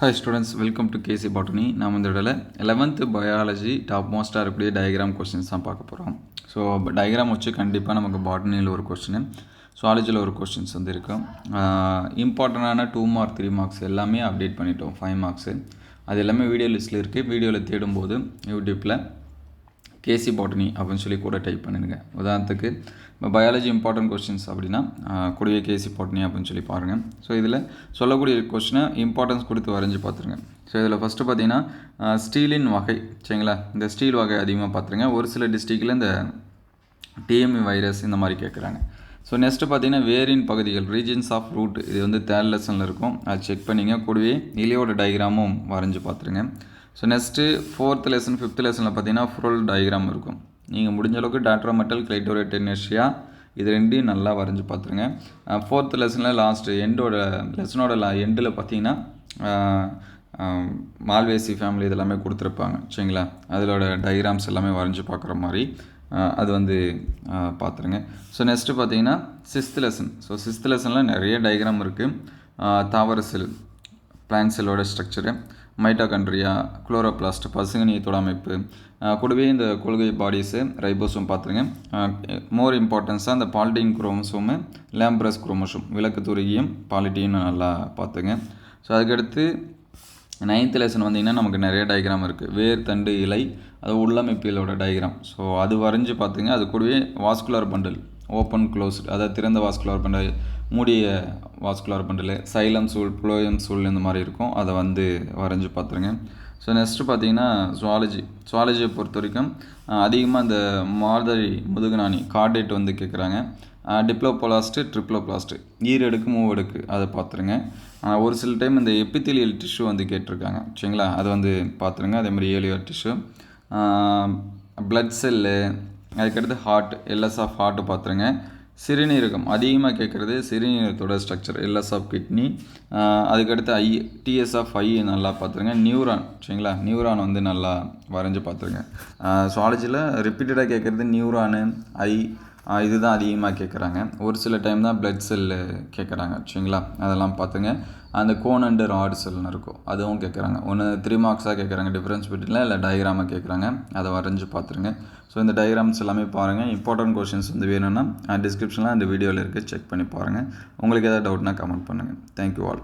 Hi students, welcome to KC Botany. நாம் இந்த இடத்துல 11th பயாலஜி டாப் மோஸ்ட்டாக இருக்கக்கூடிய டயக்ராம் கொஸ்டின்ஸ் தான் பார்க்க போகிறோம். ஸோ டயக்ராம் வச்சு கண்டிப்பாக நமக்கு பாட்டனியில் ஒரு கொஸ்டின், சுவாலஜியில் ஒரு கொஸ்டின்ஸ் வந்து இருக்கும். இம்பார்ட்டண்டான 2 மார்க் 3 மார்க்ஸ் எல்லாமே அப்டேட் பண்ணிட்டோம். 5 மார்க்ஸு அது எல்லாமே வீடியோ லிஸ்ட்டில் இருக்குது. வீடியோவில் தேடும்போது யூடியூப்பில் கேசி பாட்டனி அப்படின்னு சொல்லி கூட டைப் பண்ணிடுங்க. உதாரணத்துக்கு இப்போ பயாலஜி இம்பார்ட்டன்ட் கொஸ்டின்ஸ் அப்படின்னா கூடவே கேசி பாட்டனி அப்படின்னு சொல்லி பாருங்கள். ஸோ இதில் சொல்லக்கூடிய கொஸ்டினை இம்பார்ட்டன்ஸ் கொடுத்து வரைஞ்சி பார்த்துருங்க. ஸோ இதில் ஃபஸ்ட்டு பார்த்தீங்கன்னா ஸ்டீலின் வகை, சரிங்களா? இந்த ஸ்டீல் வகை அதிகமாக பார்த்துருங்க. ஒரு சில டிஸ்ட்ரிக்டில் இந்த டிஎம்இ வைரஸ் இந்த மாதிரி கேட்குறாங்க. ஸோ நெக்ஸ்ட்டு பார்த்தீங்கன்னா வேரின் பகுதிகள், ரீஜன்ஸ் ஆஃப் ரூட், இது வந்து 3rd லெசனில் இருக்கும். அது செக் பண்ணிங்க. கூடவே இலையோட டயக்ராமும் வரைஞ்சி பார்த்துருங்க. So next 4th lesson 5th லெசனில் பார்த்தீங்கன்னா ஃபுல் டயக்ராம் இருக்கும். நீங்கள் முடிஞ்ச அளவுக்கு டாட்ரோமெட்டல் கிளைட்டோரேட் இனர்ஷியா இது ரெண்டையும் நல்லா வரைஞ்சி பார்த்துருங்க. 4th லெசனில் லாஸ்ட்டு லெசனோட எண்டில் பார்த்தீங்கன்னா மால்வேசி ஃபேமிலி இதெல்லாமே கொடுத்துருப்பாங்க, சரிங்களா? அதோட டயக்ராம்ஸ் எல்லாமே வரைஞ்சி பார்க்குற மாதிரி அது வந்து பார்த்துருங்க. ஸோ நெக்ஸ்ட்டு பார்த்தீங்கன்னா 6th லெசன். ஸோ 6th லெசனில் நிறைய டயக்ராம் இருக்குது. தாவர செல், பிளான்ட் செல்லோட ஸ்ட்ரக்சரு, மைட்டோகாண்ட்ரியா, குளோரோபிளாஸ்ட், பசுங்கனியத்தோட அமைப்பு, கூடவே இந்த கொள்கை பாடிஸு, ரைபோசோம் பார்த்துருங்க. மோர் இம்பார்ட்டன்ஸாக இந்த பாலிடீன் குரோமோசோமு, லேம்ப்ரஸ் குரோமோசோம், விளக்கு துருகியும் பாலிடீன் நல்லா பார்த்துங்க. ஸோ அதுக்கடுத்து 9th லெசன் வந்தீங்கன்னா நமக்கு நிறைய டயக்ராம் இருக்குது. வேர், தண்டு, இலை, அது உள்ளமைப்பியலோட டயக்ராம். ஸோ அது வரைஞ்சி பார்த்துங்க. அது கூடவே வாஸ்குலர் பண்டில், ஓப்பன் க்ளோஸ்டு, அதாவது திறந்த வாஸ்குலர் பண்டில், மூடிய வாஸ்குலர் பண்டில், சைலம் சூல், புளோயம் சூல் இந்த மாதிரி இருக்கும். அதை வந்து வரைஞ்சி பார்த்துருங்க. ஸோ நெக்ஸ்ட்டு பார்த்தீங்கன்னா சுவாலஜியை பொறுத்த வரைக்கும் அதிகமாக இந்த மார்தழி, முதுகுநாணி, கார்டேட் வந்து கேட்குறாங்க. டிப்ளோபிளாஸ்ட்டு, ட்ரிப்ளோபிளாஸ்ட்டு, ஈரடுக்கு மூவடுக்கு அதை பார்த்துருங்க. ஒரு சில டைம் இந்த எபித்தீலியல் டிஷ்யூ வந்து கேட்டிருக்காங்க, சரிங்களா? அது வந்து பார்த்துருங்க. அதேமாதிரி ஏலியர் டிஷ்யூ, பிளட் செல்லு, அதுக்கடுத்து ஹார்ட், எல்எஸ் ஆஃப் ஹார்ட்டு பார்த்துருங்க. சிறுநீரகம் அதிகமாக கேட்குறது சிறுநீரகத்தோட ஸ்ட்ரக்சர், எல்எஸ் ஆஃப் கிட்னி, அதுக்கடுத்து டிஎஸ் ஆஃப் ஐ நல்லா பார்த்துருங்க. நியூரான், சரிங்களா? நியூரான் வந்து நல்லா வரைஞ்சி பார்த்துருங்க. சுவாலஜியில் ரிப்பீட்டடாக கேட்குறது நியூரானு, இதுதான் அதிகமாக கேட்குறாங்க. ஒரு சில டைம் தான் பிளட் செல்லு கேட்குறாங்க, சரிங்களா? அதெல்லாம் பார்த்துங்க. அந்த கோன் அண்டு ராட் செல்னு இருக்கும், அதுவும் கேட்குறாங்க. ஒன்று 3 மார்க்ஸாக கேட்குறாங்க, டிஃப்ரென்ஸ் பிட்வீனில், இல்லை டயக்ராமாக கேட்குறாங்க. அதை வரைஞ்சி பார்த்துருங்க. ஸோ இந்த டயக்ராம்ஸ் எல்லாமே பாருங்கள். இம்பார்ட்டன்ட் கொஷின்ஸ் வந்து வேணும்னா டிஸ்கிரிப்ஷனில் அந்த வீடியோவில் இருக்குது, செக் பண்ணி பாருங்கள். உங்களுக்கு எதாவது டவுட்னா கமெண்ட் பண்ணுங்கள். Thank you all.